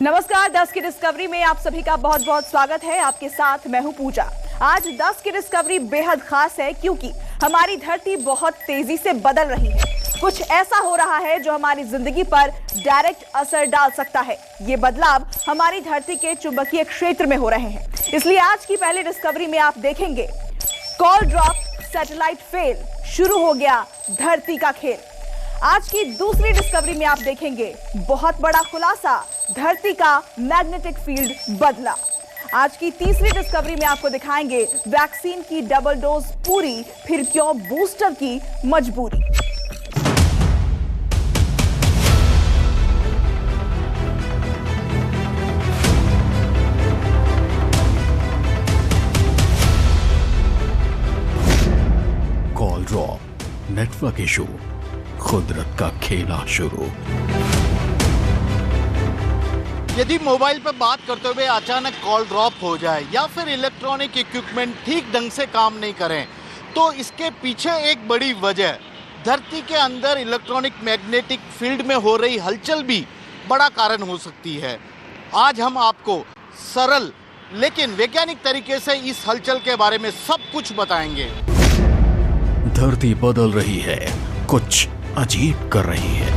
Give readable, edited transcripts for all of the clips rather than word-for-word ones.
नमस्कार, 10 की डिस्कवरी में आप सभी का बहुत बहुत स्वागत है। आपके साथ मैं हूं पूजा। आज 10 की डिस्कवरी बेहद खास है क्योंकि हमारी धरती बहुत तेजी से बदल रही है। कुछ ऐसा हो रहा है जो हमारी जिंदगी पर डायरेक्ट असर डाल सकता है। ये बदलाव हमारी धरती के चुंबकीय क्षेत्र में हो रहे हैं। इसलिए आज की पहली डिस्कवरी में आप देखेंगे कॉल ड्रॉप, सैटेलाइट फेल, शुरू हो गया धरती का खेल। आज की दूसरी डिस्कवरी में आप देखेंगे बहुत बड़ा खुलासा, धरती का मैग्नेटिक फील्ड बदला। आज की तीसरी डिस्कवरी में आपको दिखाएंगे वैक्सीन की डबल डोज पूरी, फिर क्यों बूस्टर की मजबूरी। कॉल ड्रॉप, नेटवर्क इशू, कुदरत का खेला शुरू। यदि मोबाइल पर बात करते हुए अचानक कॉल ड्रॉप हो जाए या फिर इलेक्ट्रॉनिक इक्विपमेंट ठीक ढंग से काम नहीं करें तो इसके पीछे एक बड़ी वजह धरती के अंदर इलेक्ट्रॉनिक मैग्नेटिक फील्ड में हो रही हलचल भी बड़ा कारण हो सकती है। आज हम आपको सरल लेकिन वैज्ञानिक तरीके से इस हलचल के बारे में सब कुछ बताएंगे। धरती बदल रही है, कुछ अजीब कर रही है।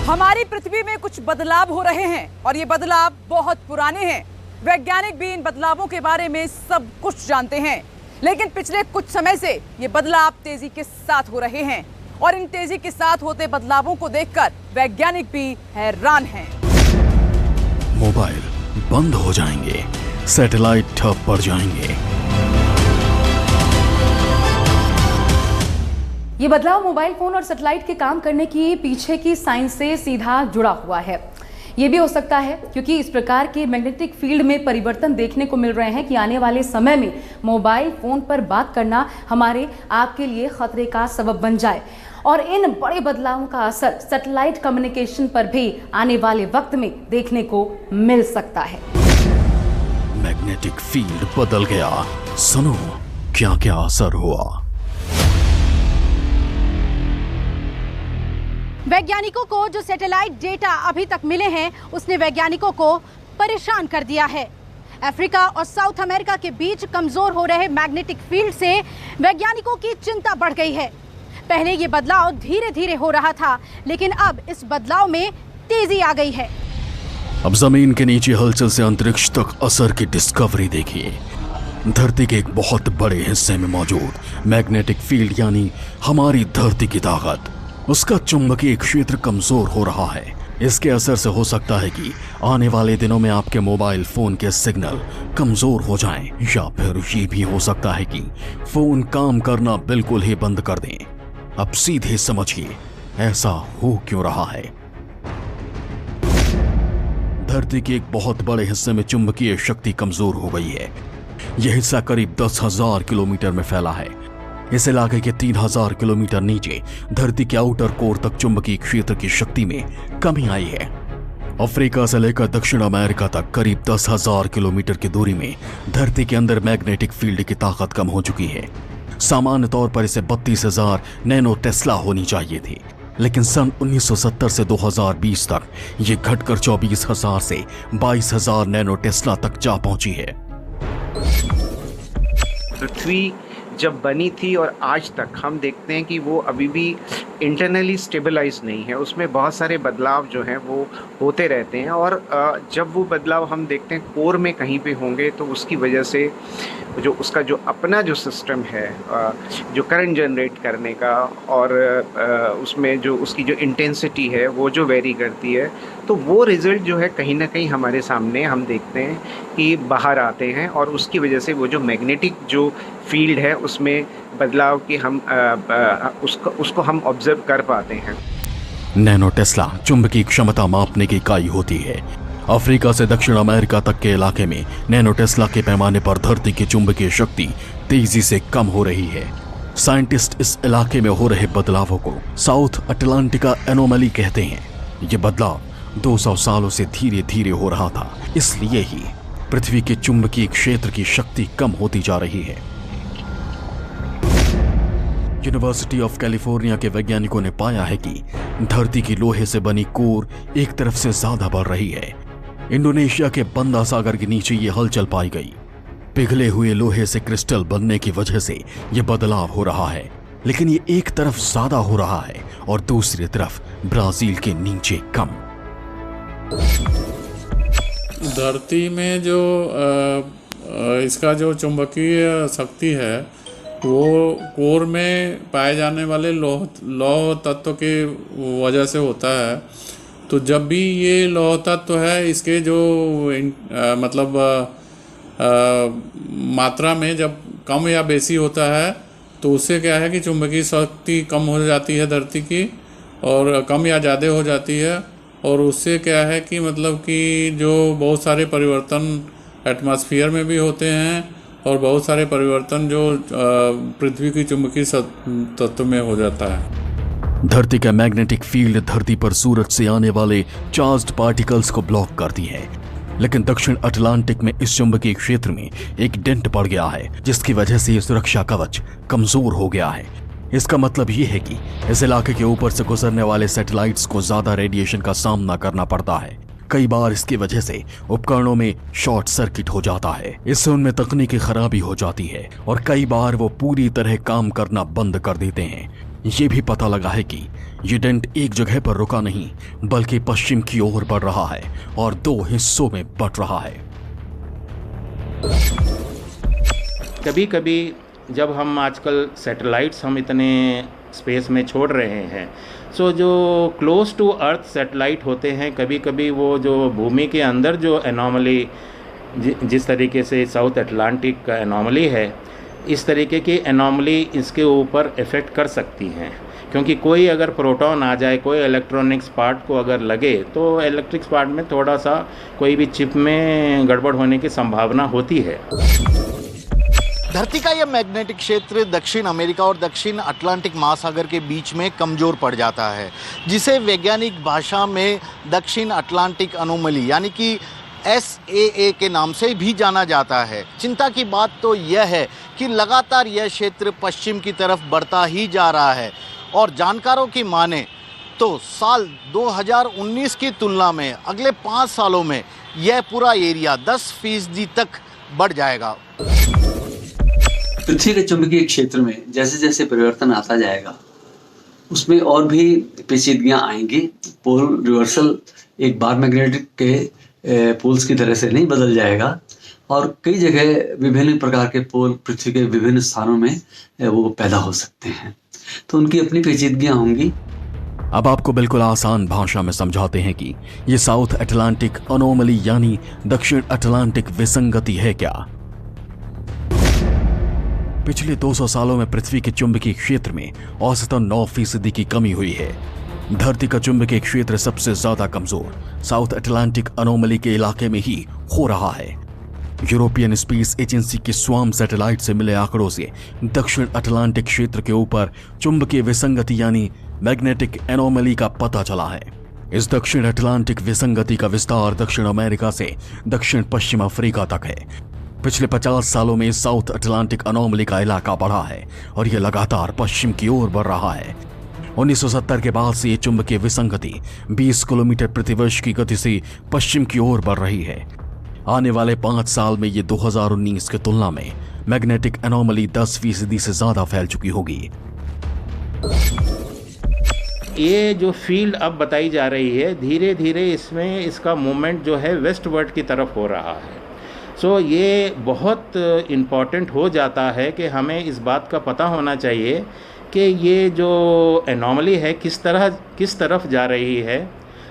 हमारी पृथ्वी में कुछ बदलाव हो रहे हैं और ये बदलाव बहुत पुराने हैं। वैज्ञानिक भी इन बदलावों के बारे में सब कुछ जानते हैं, लेकिन पिछले कुछ समय से ये बदलाव तेजी के साथ हो रहे हैं और इन तेजी के साथ होते बदलावों को देखकर वैज्ञानिक भी हैरान हैं। मोबाइल बंद हो जाएंगे, सैटेलाइट ठप पड़ जाएंगे। ये बदलाव मोबाइल फोन और सैटेलाइट के काम करने की पीछे की साइंस से सीधा जुड़ा हुआ है। ये भी हो सकता है क्योंकि इस प्रकार के मैग्नेटिक फील्ड में परिवर्तन देखने को मिल रहे हैं कि आने वाले समय में मोबाइल फोन पर बात करना हमारे आपके लिए खतरे का सबब बन जाए और इन बड़े बदलावों का असर सैटेलाइट कम्युनिकेशन पर भी आने वाले वक्त में देखने को मिल सकता है। मैग्नेटिक फील्ड बदल गया, सुनो क्या क्या असर हुआ। वैज्ञानिकों को जो सैटेलाइट डेटा अभी तक मिले हैं उसने वैज्ञानिकों को परेशान कर दिया है। अफ्रीका और साउथ अमेरिका के बीच कमजोर हो रहे मैग्नेटिक फील्ड से वैज्ञानिकों की चिंता बढ़ गई है। पहले ये बदलाव धीरे धीरे हो रहा था, लेकिन अब इस बदलाव में तेजी आ गई है। अब जमीन के नीचे हलचल से अंतरिक्ष तक असर की डिस्कवरी देखिए। धरती के एक बहुत बड़े हिस्से में मौजूद मैग्नेटिक फील्ड यानी हमारी धरती की ताकत, उसका चुंबकीय क्षेत्र कमजोर हो रहा है। इसके असर से हो सकता है कि आने वाले दिनों में आपके मोबाइल फोन के सिग्नल कमजोर हो जाएं, या फिर ये भी हो सकता है कि फोन काम करना बिल्कुल ही बंद कर दें। अब सीधे समझिए ऐसा हो क्यों रहा है। धरती के एक बहुत बड़े हिस्से में चुंबकीय शक्ति कमजोर हो गई है। यह हिस्सा करीब 10,000 किलोमीटर में फैला है। इस इलाके के 3,000 किलोमीटर नीचे धरती के आउटर कोर तक चुंबकीय क्षेत्र की शक्ति में कमी आई है। अफ्रीका से लेकर दक्षिण अमेरिका तक करीब 10,000 किलोमीटर की दूरी में धरती के अंदर मैग्नेटिक फील्ड की ताकत कम हो चुकी है। सामान्य तौर पर इसे 32,000 नैनो टेस्ला होनी चाहिए थी, लेकिन सन 1970 से 2020 तक ये घटकर 24,000 से 22,000 नैनो टेस्ला तक जा पहुंची है। पृथ्वी जब बनी थी और आज तक हम देखते हैं कि वो अभी भी इंटरनली स्टेबलाइज नहीं है। उसमें बहुत सारे बदलाव जो हैं वो होते रहते हैं और जब वो बदलाव हम देखते हैं कोर में कहीं पे होंगे तो उसकी वजह से जो उसका जो अपना जो सिस्टम है जो करंट जनरेट करने का और उसमें जो उसकी जो इंटेंसिटी है वो जो वेरी करती है, तो वो रिज़ल्ट जो है कहीं ना कहीं हमारे सामने हम देखते हैं कि बाहर आते हैं और उसकी वजह से वो जो मैग्नेटिक जो फील्ड है उसमें बदलाव की हम उसको हम ऑब्जर्व कर पाते हैं। नैनो टेस्ला चुंबकीय क्षमता मापने की इकाई होती है। अफ्रीका से दक्षिण अमेरिका तक के इलाके में नैनो टेस्ला के पैमाने पर धरती की चुंबकीय शक्ति तेजी से कम हो रही है। साइंटिस्ट इस इलाके में हो रहे बदलावों को साउथ अटलांटिका एनोमली कहते हैं। ये बदलाव 200 सालों से धीरे धीरे हो रहा था, इसलिए ही पृथ्वी के चुंबकीय क्षेत्र की शक्ति कम होती जा रही है। यूनिवर्सिटी ऑफ कैलिफोर्निया के वैज्ञानिकों ने पाया है कि धरती की लोहे से बनी कोर एक तरफ से ज्यादा बढ़ रही है। इंडोनेशिया के बंदा सागर के नीचे ये हलचल पाई गई। पिघले हुए लोहे से क्रिस्टल बनने की वजह से यह बदलाव हो रहा है, लेकिन ये एक तरफ ज्यादा हो रहा है और दूसरी तरफ ब्राजील के नीचे कम। धरती में जो इसका जो चुंबकीय शक्ति है वो कोर में पाए जाने वाले लौह तत्व के वजह से होता है। तो जब भी ये लौह तत्व है इसके जो मतलब मात्रा में जब कम या बेसी होता है तो उससे क्या है कि चुंबकीय शक्ति कम हो जाती है धरती की, और कम या ज़्यादा हो जाती है। और उससे क्या है कि मतलब कि जो बहुत सारे परिवर्तन एटमॉस्फेयर में भी होते हैं और बहुत सारे परिवर्तन जो पृथ्वी की चुंबकीय तत्व में हो जाता है। धरती का मैग्नेटिक फील्ड धरती पर सूरज से आने वाले चार्ज्ड पार्टिकल्स को ब्लॉक करती है, लेकिन दक्षिण अटलांटिक में इस चुंबकीय क्षेत्र में एक डेंट पड़ गया है, जिसकी वजह से ये सुरक्षा कवच कमजोर हो गया है। इसका मतलब ये है कि इस इलाके के ऊपर से गुजरने वाले सैटेलाइट्स को ज्यादा रेडिएशन का सामना करना पड़ता है। कई बार इसकी वजह से उपकरणों में शॉर्ट सर्किट हो जाता है, इससे उनमें तकनीकी खराबी हो जाती है और कई बार वो पूरी तरह काम करना बंद कर देते हैं। ये भी पता लगा है कि ये डेंट एक जगह पर रुका नहीं, बल्कि पश्चिम की ओर बढ़ रहा है और 2 हिस्सों में बंट रहा है। कभी कभी जब हम आजकल सैटेलाइट्स हम इतने स्पेस में छोड़ रहे हैं, सो जो क्लोज टू अर्थ सैटेलाइट होते हैं, कभी कभी वो जो भूमि के अंदर जो एनॉमली जिस तरीके से साउथ अटलांटिक का एनॉमली है, इस तरीके की एनॉमली इसके ऊपर इफ़ेक्ट कर सकती हैं। क्योंकि कोई अगर प्रोटॉन आ जाए, कोई इलेक्ट्रॉनिक्स पार्ट को अगर लगे, तो इलेक्ट्रिक्स पार्ट में थोड़ा सा कोई भी चिप में गड़बड़ होने की संभावना होती है। धरती का यह मैग्नेटिक क्षेत्र दक्षिण अमेरिका और दक्षिण अटलांटिक महासागर के बीच में कमजोर पड़ जाता है, जिसे वैज्ञानिक भाषा में दक्षिण अटलांटिक अनोमली यानी कि SAA के नाम से भी जाना जाता है। चिंता की बात तो यह है कि लगातार यह क्षेत्र पश्चिम की तरफ बढ़ता ही जा रहा है और जानकारों की माने तो साल 2019 की तुलना में अगले 5 सालों में यह पूरा एरिया 10% तक बढ़ जाएगा। पृथ्वी के चुंबकीय क्षेत्र में जैसे जैसे परिवर्तन आता जाएगा उसमें और भी पेचीदगियां आएंगी। पोल रिवर्सल एक बार मैग्नेटिक के पोल्स की तरह से नहीं बदल जाएगा और कई जगह विभिन्न प्रकार के पोल पृथ्वी के विभिन्न स्थानों में वो पैदा हो सकते हैं, तो उनकी अपनी पेचीदगियां होंगी। अब आपको बिल्कुल आसान भाषा में समझाते हैं कि ये साउथ अटलांटिक अनोमली यानी दक्षिण अटलांटिक विसंगति है क्या। पिछले 200 सालों में पृथ्वी के चुंबकीय क्षेत्र में औसतन 9% की कमी हुई है। धरती का चुंबकीय क्षेत्र सबसे ज्यादा कमजोर साउथ अटलांटिक अनोमली के इलाके में ही हो रहा है। यूरोपियन स्पेस एजेंसी के स्वाम सैटेलाइट से मिले आंकड़ों से दक्षिण अटलांटिक क्षेत्र के ऊपर चुंबकीय विसंगति यानी मैग्नेटिक एनोमली का पता चला है। इस दक्षिण अटलांटिक विसंगति का विस्तार दक्षिण अमेरिका से दक्षिण पश्चिम अफ्रीका तक है। पिछले 50 सालों में साउथ अटलांटिक अनोमली का इलाका बढ़ा है और यह लगातार पश्चिम की ओर बढ़ रहा है। 1970 के बाद से ये चुंबकीय विसंगति 20 किलोमीटर प्रति वर्ष की गति से पश्चिम की ओर बढ़ रही है। आने वाले 5 साल में ये 2019 की तुलना में मैग्नेटिक एनोमली 10% से ज्यादा फैल चुकी होगी। ये जो फील्ड अब बताई जा रही है, धीरे धीरे इसमें इसका मूवमेंट जो है वेस्टवर्ड की तरफ हो रहा है। सो ये बहुत इम्पॉर्टेंट हो जाता है कि हमें इस बात का पता होना चाहिए कि ये जो एनॉमली है किस तरफ जा रही है,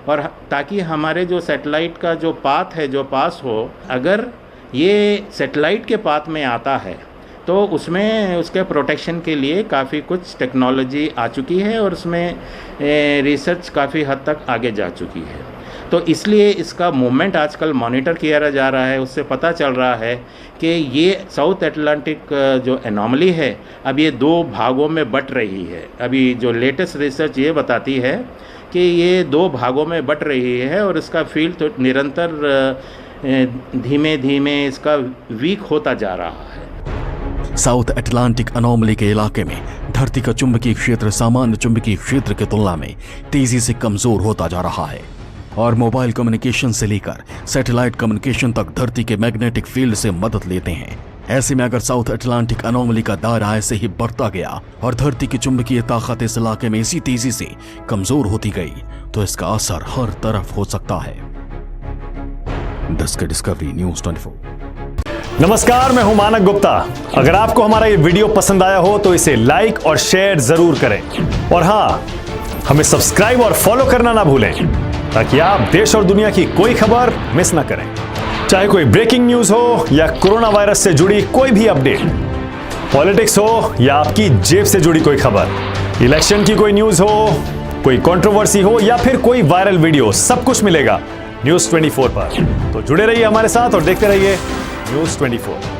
और ताकि हमारे जो सैटेलाइट का जो पाथ है जो पास हो, अगर ये सैटेलाइट के पाथ में आता है तो उसमें उसके प्रोटेक्शन के लिए काफ़ी कुछ टेक्नोलॉजी आ चुकी है और उसमें रिसर्च काफ़ी हद तक आगे जा चुकी है। तो इसलिए इसका मूवमेंट आजकल मॉनिटर किया जा रहा है। उससे पता चल रहा है कि ये साउथ अटलांटिक जो एनॉमली है अब ये 2 भागों में बट रही है। अभी जो लेटेस्ट रिसर्च ये बताती है कि ये 2 भागों में बट रही है और इसका फील्ड तो निरंतर धीमे धीमे इसका वीक होता जा रहा है। साउथ अटलांटिक अनोमली के इलाके में धरती का चुंबकीय क्षेत्र सामान्य चुंबकीय क्षेत्र की तुलना में तेजी से कमजोर होता जा रहा है और मोबाइल कम्युनिकेशन से लेकर सैटेलाइट कम्युनिकेशन तक धरती के मैग्नेटिक फील्ड से मदद लेते हैं। ऐसे में अगर साउथ अटलांटिक अनोमली का दायरा ऐसे ही बढ़ता गया और धरती की चुंबकीय ताकत इस इलाके में इसी तेजी से कमजोर होती गई तो इसका असर हर तरफ हो सकता है। Discovery news 24। नमस्कार, मैं हूं मानक गुप्ता। अगर आपको हमारा ये वीडियो पसंद आया हो तो इसे लाइक और शेयर जरूर करें और हाँ, हमें सब्सक्राइब और फॉलो करना ना भूलें ताकि आप देश और दुनिया की कोई खबर मिस ना करें। चाहे कोई ब्रेकिंग न्यूज हो या कोरोना वायरस से जुड़ी कोई भी अपडेट, पॉलिटिक्स हो या आपकी जेब से जुड़ी कोई खबर, इलेक्शन की कोई न्यूज हो, कोई कंट्रोवर्सी हो या फिर कोई वायरल वीडियो, सब कुछ मिलेगा न्यूज़ 24 पर। तो जुड़े रहिए हमारे साथ और देखते रहिए न्यूज़ 24।